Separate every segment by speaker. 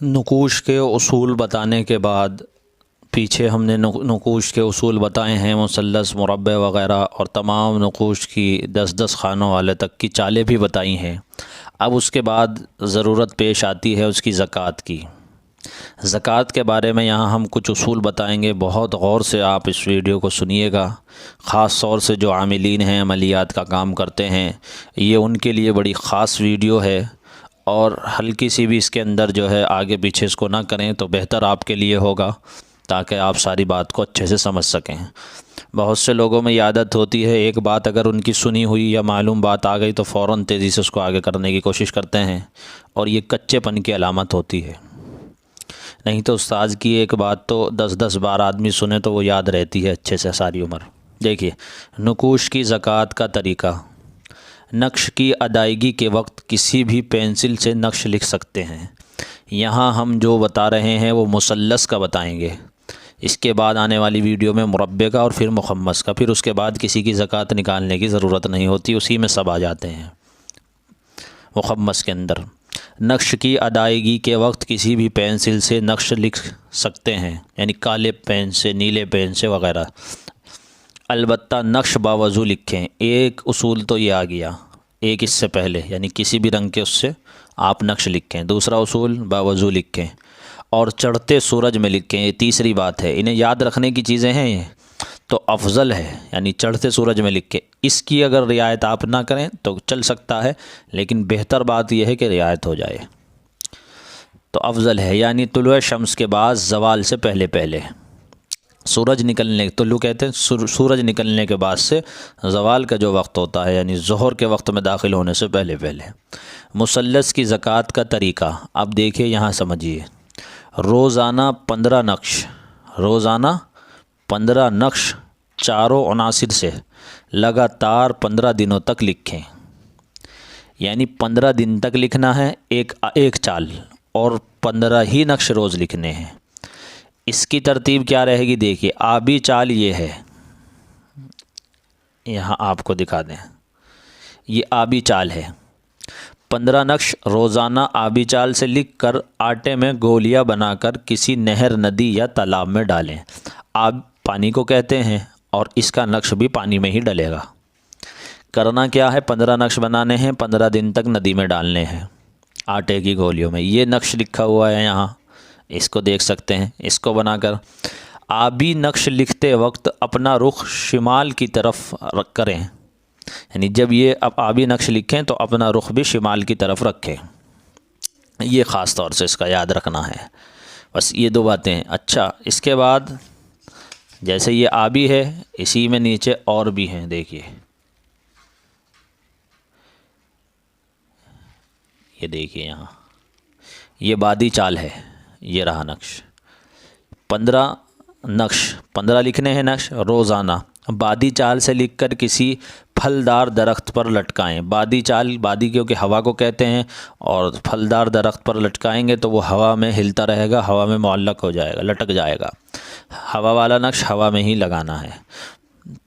Speaker 1: नक़ूश के उसूल बताने के बाद पीछे हमने नक़ूश के उसूल बताए हैं, मुसल्लस, मुरब्बे वग़ैरह, और तमाम नक़ूश की 10-10 ख़ानों वाले तक की चालें भी बताई हैं। अब उसके बाद ज़रूरत पेश आती है उसकी ज़कात की। ज़कात के बारे में यहाँ हम कुछ उसूल बताएंगे, बहुत गौर से आप इस वीडियो को सुनिएगा। ख़ास तौर से जो आमिलीन हैं, अमलियात का काम करते हैं, ये उनके लिए बड़ी ख़ास वीडियो है। और हल्की सी भी इसके अंदर जो है आगे पीछे इसको ना करें तो बेहतर आपके लिए होगा, ताकि आप सारी बात को अच्छे से समझ सकें। बहुत से लोगों में ये आदत होती है, एक बात अगर उनकी सुनी हुई या मालूम बात आ गई तो फ़ौरन तेज़ी से उसको आगे करने की कोशिश करते हैं, और ये कच्चेपन की अलामत होती है। नहीं तो उस्ताद की एक बात तो 10-10 बार आदमी सुने तो वो याद रहती है अच्छे से सारी उम्र। देखिए, नक़ूश की ज़कात का तरीक़ा। नक्श की अदायगी के वक्त किसी भी पेंसिल से नक्श लिख सकते हैं। यहाँ हम जो बता रहे हैं वो मुसल्लस का बताएंगे, इसके बाद आने वाली वीडियो में मुरब्बे का और फिर मुखम्मस का। फिर उसके बाद किसी की ज़कात निकालने की ज़रूरत नहीं होती, उसी में सब आ जाते हैं। मुखम्मस के अंदर नक्श की अदायगी के वक्त किसी भी पेंसिल से नक्श लिख सकते हैं, यानी काले पेन से, नीले पेन से वग़ैरह। अलबत्ता नक्श बावजू लिखें। एक उसूल तो ये आ गया, एक इससे पहले, यानी किसी भी रंग के उससे आप नक्श लिखें। दूसरा उसूल, बावजू लिखें और चढ़ते सूरज में लिखें। ये तीसरी बात है। इन्हें याद रखने की चीज़ें हैं ये, तो अफजल है, यानी चढ़ते सूरज में लिखें। इसकी अगर रियायत आप ना करें तो चल सकता है, लेकिन बेहतर बात यह है कि रियायत हो जाए तो अफजल है। यानी तुलुए शम्स के बाद ज़वाल से पहले पहले, सूरज निकलने, तुल्लू कहते हैं सूरज निकलने के बाद से ज़वाल का जो वक्त होता है, यानी ज़ोहर के वक्त में दाखिल होने से पहले पहले। मुसल्लस की ज़कात का तरीक़ा अब देखिए, यहाँ समझिए। रोज़ाना 15 नक्श, रोज़ाना 15 नक्श चारों अनासिर से लगातार 15 दिनों तक लिखें। यानी 15 दिन तक लिखना है एक चाल, और 15 ही नक्श रोज़ लिखने हैं। इसकी तरतीब क्या रहेगी देखिए। आबी चाल ये है, यहाँ आपको दिखा दें, ये आबी चाल है। 15 नक्श रोज़ाना आबी चाल से लिखकर आटे में गोलियां बनाकर किसी नहर, नदी या तालाब में डालें। आब पानी को कहते हैं और इसका नक्श भी पानी में ही डलेगा। करना क्या है, 15 नक्श बनाने हैं, 15 दिन तक नदी में डालने हैं आटे की गोलियों में। ये नक्श लिखा हुआ है यहाँ, इसको देख सकते हैं। इसको बनाकर आबी नक्श लिखते वक्त अपना रुख शिमाल की तरफ करें, यानी जब ये अब आबी नक्श लिखें तो अपना रुख भी शिमाल की तरफ रखें। ये ख़ास तौर से इसका याद रखना है। बस ये 2 बातें हैं। अच्छा, इसके बाद जैसे ये आबी है, इसी में नीचे और भी हैं। देखिए, ये देखिए यहाँ, ये बादी चाल है। ये रहा नक्श। 15 नक्श, 15 लिखने हैं नक्श रोज़ाना। बादी चाल से लिखकर किसी फलदार दरख्त पर लटकाएं। बादी चाल, बादी क्योंकि हवा को कहते हैं, और फलदार दरख्त पर लटकाएंगे तो वो हवा में हिलता रहेगा, हवा में मुअल्लक हो जाएगा, लटक जाएगा। हवा वाला नक्श हवा में ही लगाना है।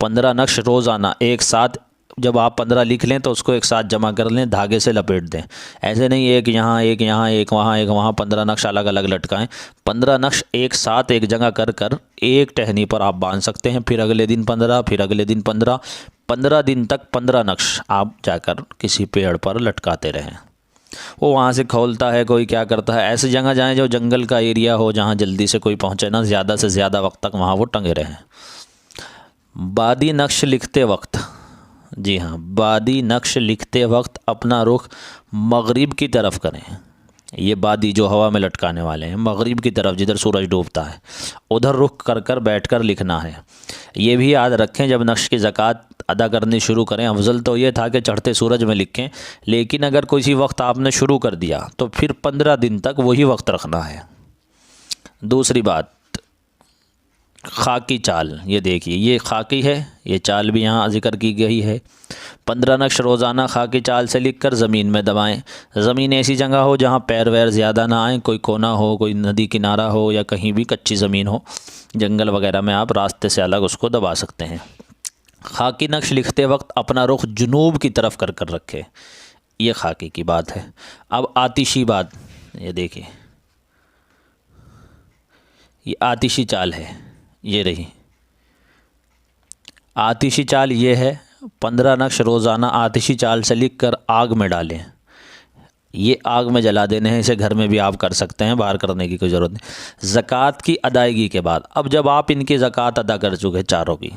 Speaker 1: 15 नक्श रोज़ाना एक साथ, जब आप 15 लिख लें तो उसको एक साथ जमा कर लें, धागे से लपेट दें। ऐसे नहीं एक यहाँ, एक यहाँ, एक वहाँ, एक वहाँ, 15 नक्श अलग अलग लटकाएं। 15 नक्श एक साथ एक जगह कर कर एक टहनी पर आप बांध सकते हैं। फिर अगले दिन 15, फिर अगले दिन 15, 15 दिन तक 15 नक्श आप जाकर किसी पेड़ पर लटकाते रहें। वो वहाँ से खोलता है, कोई क्या करता है। ऐसी जगह जाएँ जो जंगल का एरिया हो, जहाँ जल्दी से कोई पहुँचे ना, ज़्यादा से ज़्यादा वक्त तक वहाँ वो टंगे रहें। बादी नक्श लिखते वक्त, जी हाँ, बादी नक्श लिखते वक्त अपना रुख मगरिब की तरफ करें। ये बादी जो हवा में लटकाने वाले हैं, मगरिब की तरफ, जिधर सूरज डूबता है उधर रुख कर कर बैठ कर लिखना है। ये भी याद रखें, जब नक्श की ज़कात अदा करनी शुरू करें, अफजल तो ये था कि चढ़ते सूरज में लिखें, लेकिन अगर किसी वक्त आपने शुरू कर दिया तो फिर 15 दिन तक वही वक्त रखना है। दूसरी बात, खाकी चाल। ये देखिए, ये खाकी है, ये चाल भी यहाँ जिक्र की गई है। 15 नक्श रोज़ाना खाकी चाल से लिखकर ज़मीन में दबाएं। ज़मीन ऐसी जगह हो जहाँ पैर वैर ज़्यादा ना आए, कोई कोना हो, कोई नदी किनारा हो, या कहीं भी कच्ची ज़मीन हो, जंगल वगैरह में आप रास्ते से अलग उसको दबा सकते हैं। खाकी नक्श लिखते वक्त अपना रुख जुनूब की तरफ कर कर रखें। ये खाकी की बात है। अब आतिशी बात, ये देखिए, ये आतिशी चाल है, ये रही आतिशी चाल, ये है 15 नक्श रोज़ाना आतिशी चाल से लिख कर आग में डालें। ये आग में जला देने हैं, इसे घर में भी आप कर सकते हैं, बाहर करने की कोई ज़रूरत नहीं। ज़कात की अदायगी के बाद, अब जब आप इनकी ज़कात अदा कर चुके चारों की,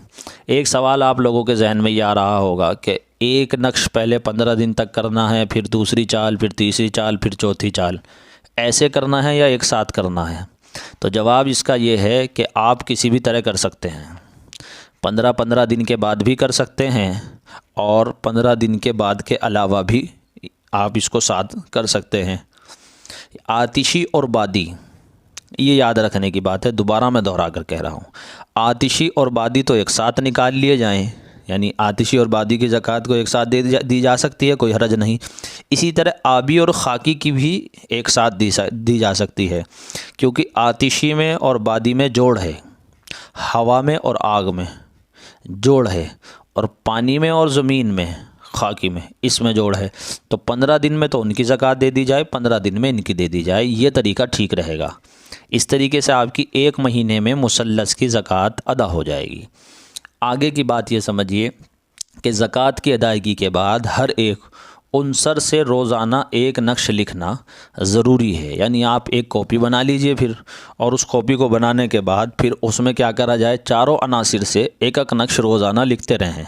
Speaker 1: एक सवाल आप लोगों के जहन में ये आ रहा होगा कि एक नक्श पहले 15 दिन तक करना है, फिर दूसरी चाल, फिर तीसरी चाल, फिर चौथी चाल, ऐसे करना है या एक साथ करना है? तो जवाब इसका ये है कि आप किसी भी तरह कर सकते हैं। 15-15 दिन के बाद भी कर सकते हैं और 15 दिन के बाद के अलावा भी आप इसको साथ कर सकते हैं। आतिशी और बादी, ये याद रखने की बात है, दोबारा मैं दोहरा कर कह रहा हूँ, आतिशी और बादी तो एक साथ निकाल लिए जाएं, यानी आतिशी और बादी की ज़कात को एक साथ दी जा सकती है, कोई हरज नहीं। इसी तरह आबी और खाकी की भी एक साथ दी जा सकती है, क्योंकि आतिशी में और बादी में जोड़ है, हवा में और आग में जोड़ है, और पानी में और ज़मीन में खाकी में, इसमें जोड़ है। तो 15 दिन में तो उनकी ज़कात दे दी जाए, 15 दिन में इनकी दे दी जाए, ये तरीका ठीक रहेगा। इस तरीके से आपकी एक महीने में मुसल्लस की ज़कात अदा हो जाएगी। आगे की बात ये समझिए कि ज़कात की अदायगी के बाद हर एक उनसर से रोज़ाना एक नक्श लिखना ज़रूरी है। यानी आप एक कॉपी बना लीजिए फिर, और उस कॉपी को बनाने के बाद फिर उसमें क्या करा जाए, चारों अनासिर से एक एक नक्श रोज़ाना लिखते रहें।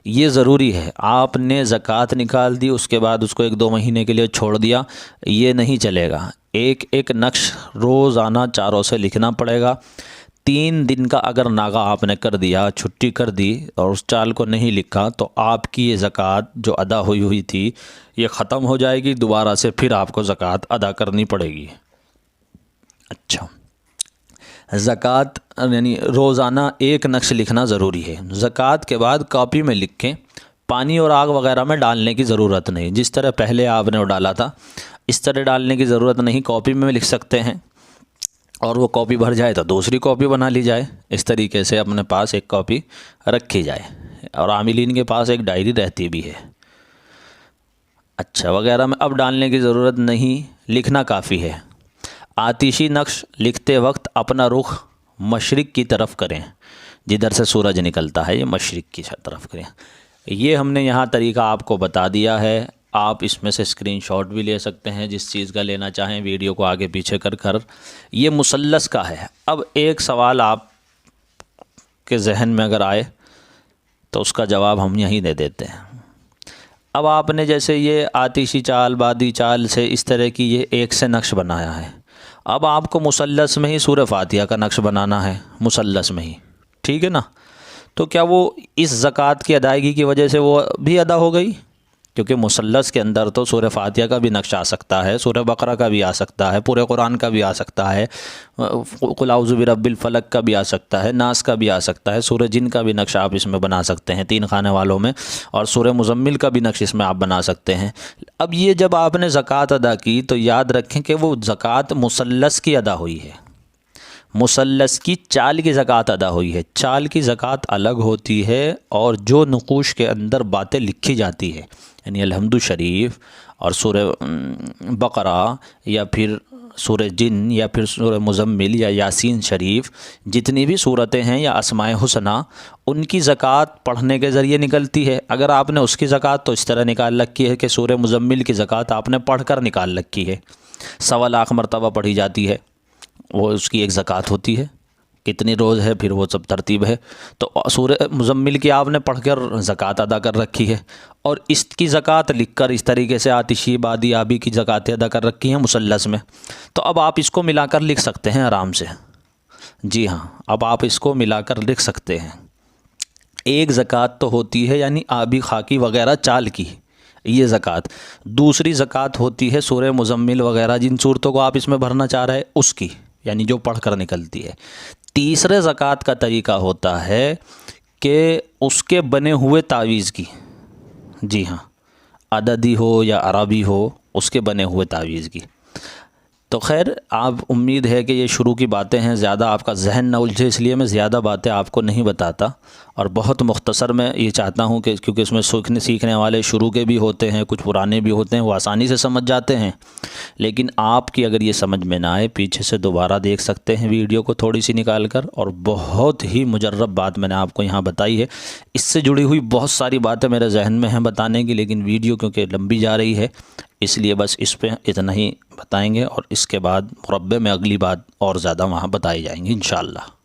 Speaker 1: ये ज़रूरी है। आपने ज़कात निकाल दी, उसके बाद उसको 1-2 महीने के लिए छोड़ दिया, ये नहीं चलेगा। एक एक नक्श रोज़ाना चारों से लिखना पड़ेगा। 3 दिन का अगर नागा आपने कर दिया, छुट्टी कर दी और उस चाल को नहीं लिखा, तो आपकी ये ज़कात जो अदा हुई थी ये ख़त्म हो जाएगी, दोबारा से फिर आपको ज़कात अदा करनी पड़ेगी। अच्छा, ज़कात यानी रोज़ाना एक नक्श लिखना ज़रूरी है। ज़कात के बाद कॉपी में लिखें, पानी और आग वगैरह में डालने की ज़रूरत नहीं। जिस तरह पहले आपने वो डाला था इस तरह डालने की ज़रूरत नहीं, कॉपी में लिख सकते हैं, और वो कॉपी भर जाए तो दूसरी कॉपी बना ली जाए। इस तरीके से अपने पास एक कॉपी रखी जाए, और आमिलीन के पास एक डायरी रहती भी है। अच्छा, वगैरह में अब डालने की ज़रूरत नहीं, लिखना काफ़ी है। आतिशी नक्श लिखते वक्त अपना रुख मशरिक़ की तरफ करें, जिधर से सूरज निकलता है ये मशरिक़ की तरफ करें। ये हमने यहाँ तरीका आपको बता दिया है। आप इसमें से स्क्रीनशॉट भी ले सकते हैं, जिस चीज़ का लेना चाहें, वीडियो को आगे पीछे कर कर। ये मुसल्लस का है। अब एक सवाल आप के जहन में अगर आए तो उसका जवाब हम यहीं दे देते हैं। अब आपने जैसे ये आतिशी चाल, बादी चाल से इस तरह की ये एक से नक्श बनाया है, अब आपको मुसल्लस में ही सूरह फातिहा का नक्श बनाना है, मुसल्लस में ही, ठीक है ना? तो क्या वो इस ज़कात की अदायगी की वजह से वो भी अदा हो गई? क्योंकि मुसल्लस के अंदर तो सूरह फातिहा का भी नक्श आ सकता है, सूरह बकरा का भी आ सकता है, पूरे कुरान का भी आ सकता है, कुल औज़ु बिरब्बिल फलक का भी आ सकता है, नास का भी आ सकता है, सूरह जिन का भी नक्श आप इसमें बना सकते हैं 3 खाने वालों में, और सूरह मुज़म्मिल का भी नक्श इसमें आप बना सकते हैं। अब ये जब आपने ज़कात अदा की तो याद रखें कि वो ज़कात मुसल्लस की अदा हुई है, मुसल्लस की चाल की ज़कात अदा हुई है। चाल की ज़कात अलग होती है, और जो नक़ूश के अंदर बातें लिखी जाती है, यानी अलहम्दु शरीफ और सूरह बकरा या फिर सूरह जिन या फिर सूरह मुज़म्मिल या यासीन शरीफ, जितनी भी सूरतें हैं या अस्माए हुसना, उनकी ज़कात पढ़ने के ज़रिए निकलती है। अगर आपने उसकी ज़कात तो इस तरह निकाल रखी है कि सूरह मुज़म्मिल की ज़कात आपने पढ़ कर निकाल रखी है, 1.25 लाख मरतबा पढ़ी जाती है, वो उसकी एक ज़कात होती है। कितनी रोज़ है फिर वो सब तरतीब है। तो सूरह मुज़म्मिल की आपने पढ़कर ज़कात अदा कर रखी है, और इसकी ज़कात लिखकर इस तरीके से आतिशी, बादी, आबी की ज़कातें अदा कर रखी हैं मुसल्लस में। तो अब आप इसको मिलाकर लिख सकते हैं आराम से। जी हाँ, अब आप इसको मिलाकर लिख सकते हैं। एक ज़कात तो होती है यानी आबी, खाकी वगैरह चाल की, ये ज़कात। दूसरी ज़कात होती है सूरह मुज़म्मिल वगैरह, जिन सूरतों को आप इसमें भरना चाह रहे हैं उसकी, यानी जो पढ़ कर निकलती है। तीसरे ज़कात का तरीका होता है कि उसके बने हुए तावीज़ की, जी हाँ, अददी हो या अरबी हो, उसके बने हुए तावीज़ की। तो खैर, आप उम्मीद है कि ये शुरू की बातें हैं, ज़्यादा आपका जहन न उलझे, इसलिए मैं ज़्यादा बातें आपको नहीं बताता और बहुत मुख्तसर में ये चाहता हूँ कि क्योंकि इसमें सीखने वाले शुरू के भी होते हैं, कुछ पुराने भी होते हैं, वो आसानी से समझ जाते हैं। लेकिन आपकी अगर ये समझ में ना आए, पीछे से दोबारा देख सकते हैं वीडियो को थोड़ी सी निकाल कर। और बहुत ही मुजर्रब बात मैंने आपको यहाँ बताई है। इससे जुड़ी हुई बहुत सारी बातें मेरे जहन में हैं बताने की, लेकिन वीडियो क्योंकि लंबी जा रही है इसलिए बस इस पे इतना ही बताएंगे, और इसके बाद मुरब्बे में अगली बात और ज़्यादा वहाँ बताई जाएंगी इंशाअल्लाह।